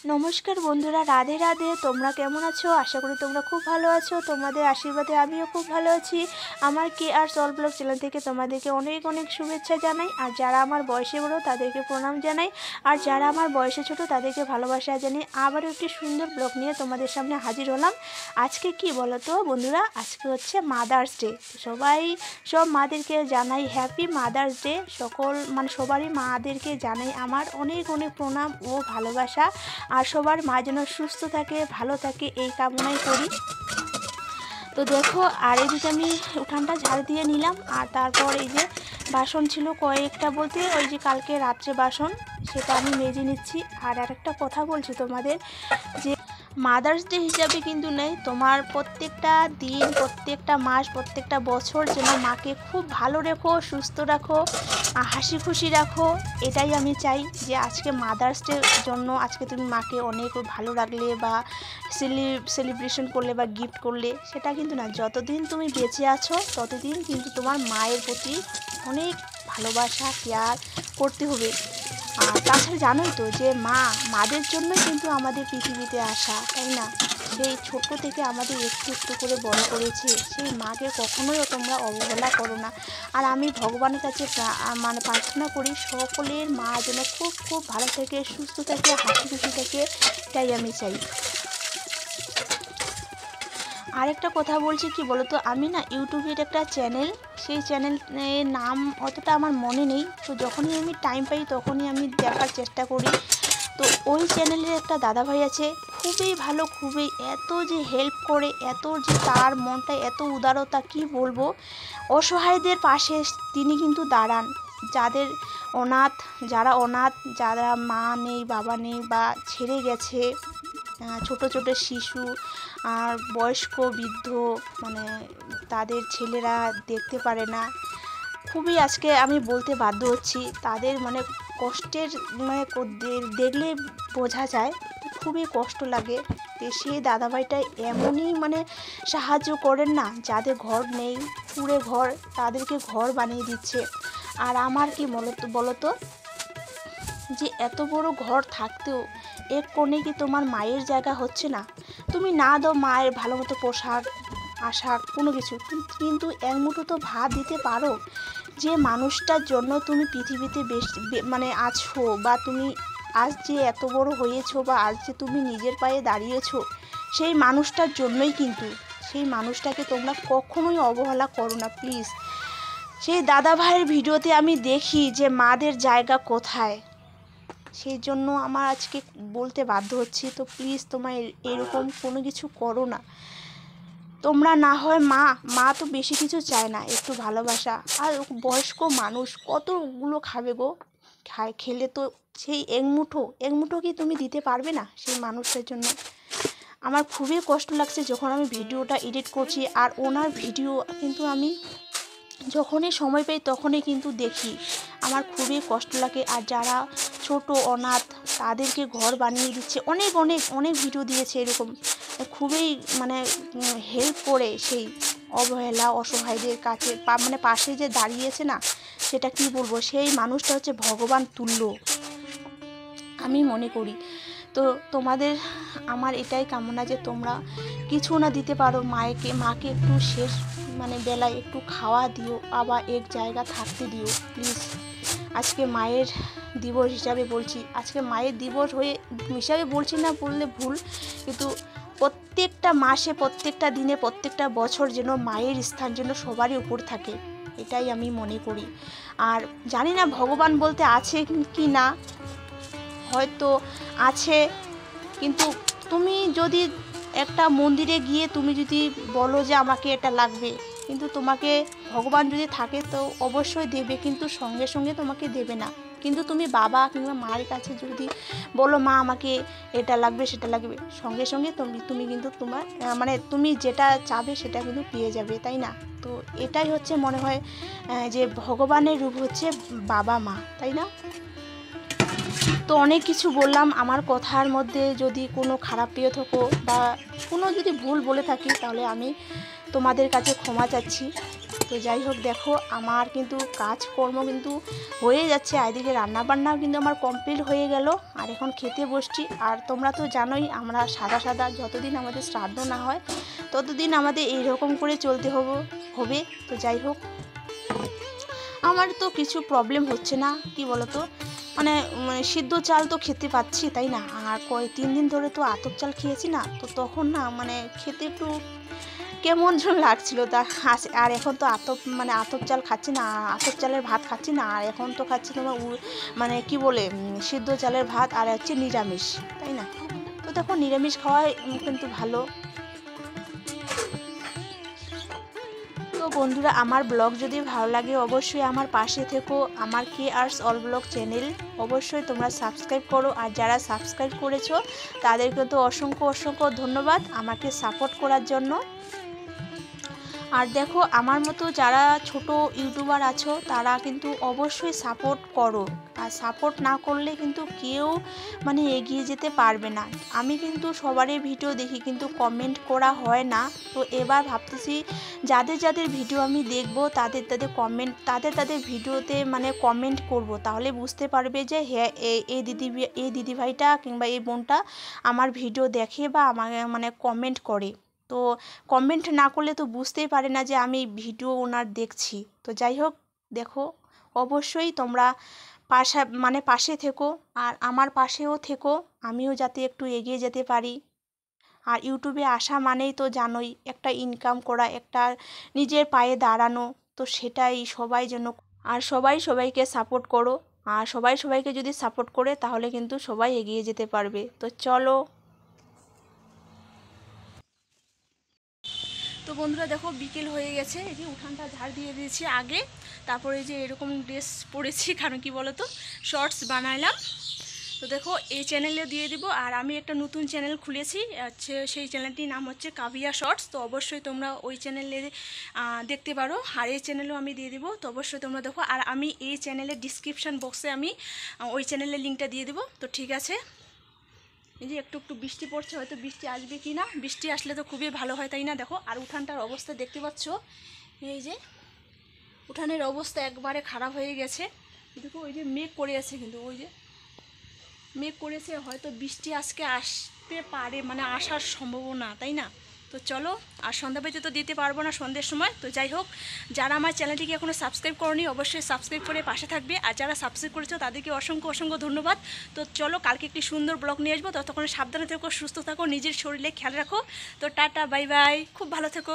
নমস্কার বন্ধুরা, রাধে রাধে। তোমরা কেমন আছো? আশা করি তোমরা খুব ভালো আছো। তোমাদের আশীর্বাদে আমিও খুব ভালো আছি। আমার কে আর সল ব্লগ চ্যানেল থেকে তোমাদেরকে অনেক অনেক শুভেচ্ছা জানাই। আর যারা আমার বয়সে বড়ো তাদেরকে প্রণাম জানাই, আর যারা আমার বয়সে ছোট তাদেরকে ভালোবাসা জানাই। আবারও একটি সুন্দর ব্লগ নিয়ে তোমাদের সামনে হাজির হলাম। আজকে কি বলো তো বন্ধুরা, আজকে হচ্ছে মাদার্স ডে। সব মাদেরকে জানাই হ্যাপি মাদার্স ডে। সবারই মাদেরকে জানাই আমার অনেক অনেক প্রণাম ও ভালোবাসা। আর সবার মা যেন সুস্থ থাকে, ভালো থাকে, এই কামনাই করি। তো দেখো, আর এদিকে আমি উঠানটা ঝাড় দিয়ে নিলাম। আর তারপর এই যে বাসন ছিল কয়েকটা, বলতে ওই যে কালকে রাত্রে বাসন, সেটা আমি মেজে নিচ্ছি। আর একটা কথা বলছি তোমাদের, যে মাদার্স ডে হিসাবে কিন্তু নেই, তোমার প্রত্যেকটা দিন, প্রত্যেকটা মাস, প্রত্যেকটা বছর যেন মাকে খুব ভালো রেখো, সুস্থ রাখো, হাসি খুশি রাখো। এটাই আমি চাই, যে আজকে মাদার্স ডের জন্য আজকে তুমি মাকে অনেক ভালো রাখলে বা সেলিব্রেশন করলে বা গিফট করলে, সেটা কিন্তু না। যতদিন তুমি বেঁচে আছো ততদিন কিন্তু তোমার মায়ের প্রতি অনেক ভালোবাসা, কেয়ার করতে হবে। আর তাছাড়া জানোই তো যে মাদের জন্যই কিন্তু আমাদের পৃথিবীতে আসা, তাই না? সেই ছোট্ট থেকে আমাদের একটু একটু করে বড় করেছে, সেই মাকে কখনোই তোমরা অবহেলা করো না। আর আমি ভগবানের কাছে প্রার্থনা করি সকলের মা যেন খুব খুব ভালো থাকে, সুস্থ থাকে, হাসি খুশি থাকে, এটাই আমি চাই। আরেকটা কথা বলছি, কি বলো তো, আমি না ইউটিউবের একটা চ্যানেল, সেই চ্যানেলের নাম অতটা আমার মনে নেই। তো যখনই আমি টাইম পাই তখনই আমি দেখার চেষ্টা করি। তো ওই চ্যানেলের একটা দাদাভাই আছে, খুবই ভালো, খুবই, এত যে হেল্প করে, এত যে তার মনটা এত উদারতা, কি বলবো। অসহায়দের পাশে তিনি কিন্তু দাঁড়ান। যারা অনাথ, যারা মা নেই, বাবা নেই, বা ছেড়ে গেছে, ছোট ছোট শিশু আর বয়স্ক বৃদ্ধ, মানে তাদের ছেলেরা দেখতে পারে না। খুবই আজকে আমি বলতে বাধ্য হচ্ছি, তাদের কষ্টের দেখলে বোঝা যায়, খুবই কষ্ট লাগে। সেই দাদাভাইটা এমনই সাহায্য করেন না, যাদের ঘর নেই, কুঁড়ে ঘর, তাদেরকে ঘর বানিয়ে দিচ্ছে। আর আমার কি বলতো, যে এত বড় ঘর থাকতেও এক কোণে কি তোমার মায়ের জায়গা হচ্ছে না? তুমি না দাও মায়ের ভালো মতো পোশাক আশাক কোনো কিছু, কিন্তু এক মুঠো তো ভাত দিতে পারো। যে মানুষটার জন্য তুমি পৃথিবীতে আছো, বা তুমি আজ যে এত বড় হয়েছো, বা আজ যে তুমি নিজের পায়ে দাঁড়িয়েছো, সেই মানুষটার জন্যই কিন্তু। সেই মানুষটাকে তোমরা কখনোই অবহেলা করো না প্লিজ। সেই দাদা ভাইয়ের ভিডিওতে আমি দেখি যে মাদের জায়গা কোথায়, সেই জন্য আমার আজকে বলতে বাধ্য হচ্ছি। তো প্লিজ তোমরা এরকম কোনো কিছু করো না। তোমরা না হয় মা তো বেশি কিছু চায় না, একটু ভালোবাসা। আর বয়স্ক মানুষ কতগুলো খাবে গো, খেলে তো সেই এক মুঠো কি তুমি দিতে পারবে না সেই মানুষটার জন্য? আমার খুবই কষ্ট লাগছে যখন আমি ভিডিওটা এডিট করছি। আর ওনার ভিডিও কিন্তু আমি যখনই সময় পাই তখনই কিন্তু দেখি, আমার খুবই কষ্ট লাগে। আর যারা ছোট অনাথ, তাদেরকে ঘর বানিয়ে দিচ্ছে, অনেক অনেক অনেক ভিডিও দিয়েছে এরকম, খুবই হেল্প করে সেই অবহেলা অসহায়দের কাছে, পাশে যে দাঁড়িয়েছে না, সেটা কি বলবো, সেই মানুষটা হচ্ছে ভগবান তুল্য আমি মনে করি। তো তোমাদের আমার এটাই কামনা, যে তোমরা কিছু না দিতে পারো মাকে একটু শেষ বেলায় একটু খাওয়া দিও, আবার এক জায়গা থাকতে দিও প্লিজ। আজকে মায়ের দিবস হিসাবে বলছি, আজকে মায়ের দিবস হিসাবে বলছি না বললে ভুল, কিন্তু প্রত্যেকটা মাসে, প্রত্যেকটা দিনে, প্রত্যেকটা বছর যেন মায়ের স্থান যেন সবারই উপর থাকে, এটাই আমি মনে করি। আর জানি না ভগবান বলতে আছে কি না, হয়তো আছে, কিন্তু তুমি যদি একটা মন্দিরে গিয়ে তুমি যদি বলো যে আমাকে এটা লাগবে, কিন্তু তোমাকে ভগবান যদি থাকে তো অবশ্যই দেবে, কিন্তু সঙ্গে সঙ্গে তোমাকে দেবে না। কিন্তু তুমি বাবা কিংবা মায়ের কাছে যদি বলো মা আমাকে এটা লাগবে সেটা লাগবে, সঙ্গে সঙ্গে তুমি কিন্তু তোমার তুমি যেটা চাবে সেটা কিন্তু পেয়ে যাবে, তাই না? তো এটাই হচ্ছে মনে হয় যে ভগবানের রূপ হচ্ছে বাবা মা, তাই না? তো অনেক কিছু বললাম, আমার কথার মধ্যে যদি কোনো খারাপ পেয়ে থাকো বা কোনো যদি ভুল বলে থাকি, তাহলে আমি তোমাদের কাছে ক্ষমা চাচ্ছি। তো তো যাই হোক, দেখো আমার কিন্তু কাজকর্ম কিন্তু হয়ে যাচ্ছে, এদিকে রান্নাবান্নাও কিন্তু আমার কমপ্লিট হয়ে গেল। আর এখন খেতে বসছি। আর তোমরা তো জানোই আমরা সাদা সাদা যতদিন আমাদের শ্রাদ্ধ না হয় ততদিন আমাদের এইরকম করে চলতে হবে। তো যাই হোক, আমার তো কিছু প্রবলেম হচ্ছে না, কি বলো তো, মানে সিদ্ধ চাল তো খেতে পাচ্ছি, তাই না? আর 3 দিন ধরে তো আতপ চাল খেয়েছি না, তো তখন না মানে খেতে একটু কেমন যেন লাগছিল। তা আর এখন তো আতপ চাল খাচ্ছি না, আতপ চালের ভাত খাচ্ছি না, আর এখন তো খাচ্ছি তোমার মানে কি বলে সিদ্ধ চালের ভাত, আর হচ্ছে নিরামিষ, তাই না? তো দেখো, নিরামিষ খাওয়াই কিন্তু ভালো। তো বন্ধুরা, আমার ব্লগ যদি ভালো লাগে অবশ্যই আমার পাশে থেকো। আমার কেয়ার্স অল ব্লগ চ্যানেল অবশ্যই তোমরা সাবস্ক্রাইব করো। আর যারা সাবস্ক্রাইব করেছো তাদেরকে তো অসংখ্য অসংখ্য ধন্যবাদ আমাকে সাপোর্ট করার জন্য। আর দেখো, আমার মতো যারা ছোট ইউটিউবার আছো তারা কিন্তু অবশ্যই সাপোর্ট করো। আর সাপোর্ট না করলে কিন্তু কেউ মানে এগিয়ে যেতে পারবে না। আমি কিন্তু সবারই ভিডিও দেখি, কিন্তু কমেন্ট করা হয় না। তো এবার ভাবতেছি যাদের যাদের ভিডিও আমি দেখব তাদের ভিডিওতে মানে কমেন্ট করব, তাহলে বুঝতে পারবে যে হ্যাঁ, এই দিদিভাইটা কিংবা এই বোনটা আমার ভিডিও দেখে বা আমাকে মানে কমেন্ট করে। তো কমেন্ট না করলে তো বুঝতেই পারে না যে আমি ভিডিও ওনার দেখছি। তো যাই হোক, দেখো অবশ্যই তোমরা পাশে থেকো, আর আমার পাশেও থেকো, আমিও যাতে একটু এগিয়ে যেতে পারি। আর ইউটিউবে আসা মানেই তো জানোই, একটা ইনকাম করা, একটা নিজের পায়ে দাঁড়ানো। তো সেটাই সবাই যেন, আর সবাই সবাইকে সাপোর্ট করো। আর সবাই সবাইকে যদি সাপোর্ট করে তাহলে কিন্তু সবাই এগিয়ে যেতে পারবে। তো চলো। তো বন্ধুরা দেখো, বিকেল হয়ে গেছে, এই যে উঠানটা ঝাড় দিয়ে দিয়েছি আগে, তারপরে এই যে এরকম ড্রেস পরেছি, কারণ কি বলো তো, শর্টস বানাইলাম। তো দেখো, এই চ্যানেলে দিয়ে দিব। আর আমি একটা নতুন চ্যানেল খুলেছি, সেই চ্যানেলটির নাম হচ্ছে কাবিয়া শর্টস। তো অবশ্যই তোমরা ওই চ্যানেলে দেখতে পারো, আর এই চ্যানেলেও আমি দিয়ে দিব। তো অবশ্যই তোমরা দেখো। আর আমি এই চ্যানেলের ডিসক্রিপশান বক্সে আমি ওই চ্যানেলের লিঙ্কটা দিয়ে দিব। তো ঠিক আছে। এই যে একটু একটু বৃষ্টি পড়ছে, হয়তো বৃষ্টি আসবে কি না, বৃষ্টি আসলে তো খুবই ভালো হয়, তাই না? দেখো, আর উঠানটার অবস্থা দেখতে পাচ্ছ, এই যে উঠানের অবস্থা একবারে খারাপ হয়ে গেছে। দেখো, ওই যে মেঘ করে আছে, কিন্তু ওই যে মেঘ করেছে, হয়তো বৃষ্টি আজকে আসতে পারে, মানে আসার সম্ভাবনা, তাই না? তো চলো, আর সন্ধ্যা বেজে তো দিতে পারবো না সন্ধ্যের সময়। তো যাই হোক, যারা আমার চ্যানেলটিকে এখনও সাবস্ক্রাইব করনি অবশ্যই সাবস্ক্রাইব করে পাশে থাকবে, আর যারা সাবস্ক্রাইব করেছো তাদেরকে অসংখ্য অসংখ্য ধন্যবাদ। তো চলো, কালকে একটি সুন্দর ব্লগ নিয়ে আসবো। ততক্ষণ সাবধানে থেকো, সুস্থ থাকো, নিজের শরীরে খেয়াল রাখো। তো টাটা, বাই বাই, খুব ভালো থেকো।